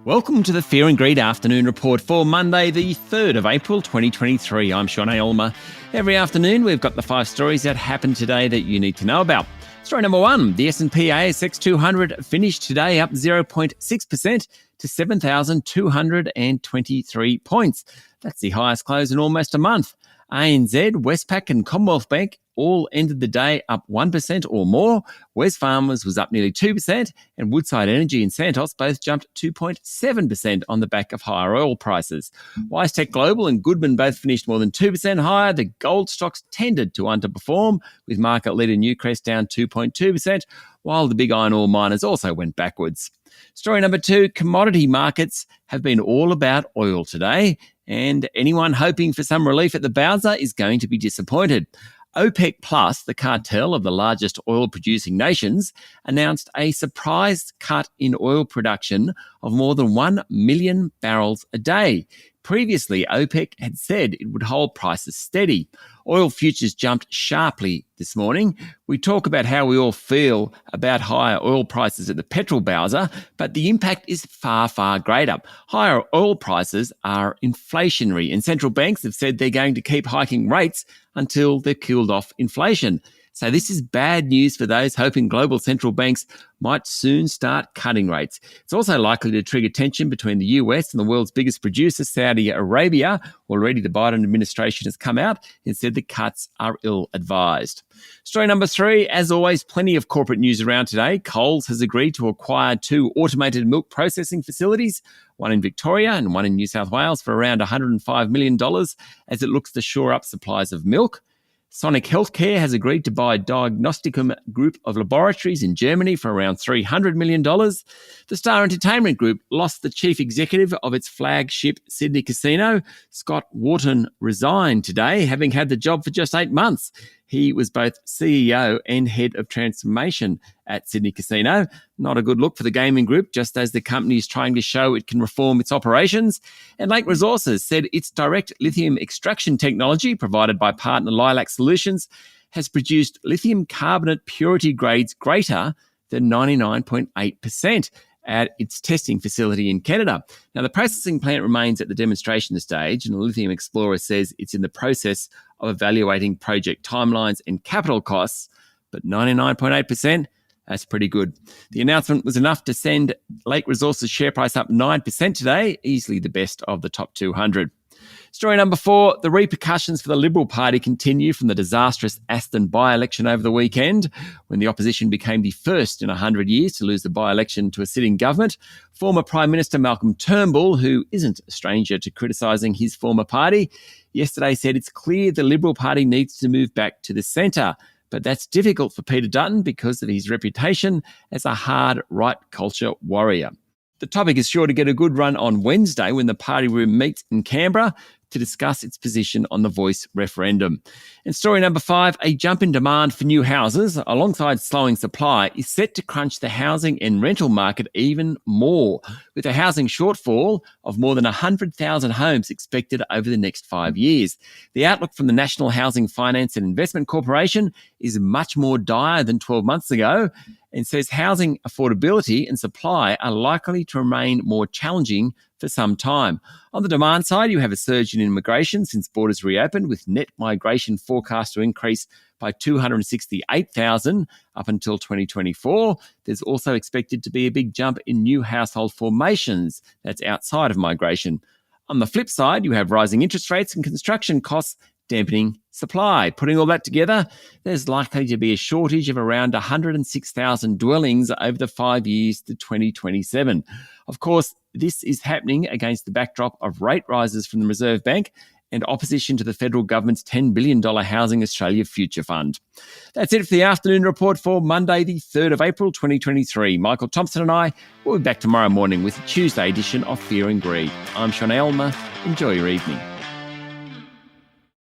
Welcome to the Fear and Greed Afternoon Report for Monday, the 3rd of April 2023. I'm Sean Aylmer. Every afternoon, we've got the 5 stories that happened today that you need to know about. Story number 1, the S&P ASX 200 finished today up 0.6% to 7,223 points. That's the highest close in almost a month. ANZ, Westpac and Commonwealth Bank all ended the day up 1% or more. Wesfarmers was up nearly 2%, and Woodside Energy and Santos both jumped 2.7% on the back of higher oil prices. WiseTech Global and Goodman both finished more than 2% higher. The gold stocks tended to underperform, with market leader Newcrest down 2.2%, while the big iron ore miners also went backwards. Story number 2, commodity markets have been all about oil today, and anyone hoping for some relief at the Bowser is going to be disappointed. OPEC Plus, the cartel of the largest oil-producing nations, announced a surprise cut in oil production of more than 1 million barrels a day. Previously, OPEC had said it would hold prices steady. Oil futures jumped sharply this morning. We talk about how we all feel about higher oil prices at the petrol Bowser, but the impact is far, far greater. Higher oil prices are inflationary, and central banks have said they're going to keep hiking rates until they've cooled off inflation. So this is bad news for those hoping global central banks might soon start cutting rates. It's also likely to trigger tension between the US and the world's biggest producer, Saudi Arabia. Already the Biden administration has come out and said the cuts are ill-advised. Story number 3, as always, plenty of corporate news around today. Coles has agreed to acquire 2 automated milk processing facilities, one in Victoria and one in New South Wales, for around $105 million as it looks to shore up supplies of milk. Sonic Healthcare has agreed to buy Diagnosticum Group of laboratories in Germany for around $300 million. The Star Entertainment Group lost the chief executive of its flagship Sydney casino. Scott Wharton resigned today, having had the job for just 8 months. He was both CEO and head of transformation at Sydney Casino. Not a good look for the gaming group, just as the company is trying to show it can reform its operations. And Lake Resources said its direct lithium extraction technology, provided by partner Lilac Solutions, has produced lithium carbonate purity grades greater than 99.8% at its testing facility in Canada. Now, the processing plant remains at the demonstration stage, and the Lithium Explorer says it's in the process of evaluating project timelines and capital costs, but 99.8%, that's pretty good. The announcement was enough to send Lake Resources' share price up 9% today, easily the best of the top 200. Story number 4, the repercussions for the Liberal Party continue from the disastrous Aston by-election over the weekend, when the opposition became the first in 100 years to lose the by-election to a sitting government. Former Prime Minister Malcolm Turnbull, who isn't a stranger to criticising his former party, yesterday said it's clear the Liberal Party needs to move back to the centre. But that's difficult for Peter Dutton because of his reputation as a hard right culture warrior. The topic is sure to get a good run on Wednesday when the party room meets in Canberra to discuss its position on the Voice referendum. And story number 5, a jump in demand for new houses alongside slowing supply is set to crunch the housing and rental market even more, with a housing shortfall of more than 100,000 homes expected over the next 5 years. The outlook from the National Housing Finance and Investment Corporation is much more dire than 12 months ago, and says housing affordability and supply are likely to remain more challenging for some time. On the demand side, you have a surge in immigration since borders reopened, with net migration forecast to increase by 268,000 up until 2024. There's also expected to be a big jump in new household formations that's outside of migration. On the flip side, you have rising interest rates and construction costs dampening supply. Putting all that together, there's likely to be a shortage of around 106,000 dwellings over the 5 years to 2027. Of course, this is happening against the backdrop of rate rises from the Reserve Bank and opposition to the federal government's $10 billion Housing Australia Future Fund. That's it for the afternoon report for Monday, the 3rd of April, 2023. Michael Thompson and I will be back tomorrow morning with a Tuesday edition of Fear and Greed. I'm Sean Aylmer. Enjoy your evening.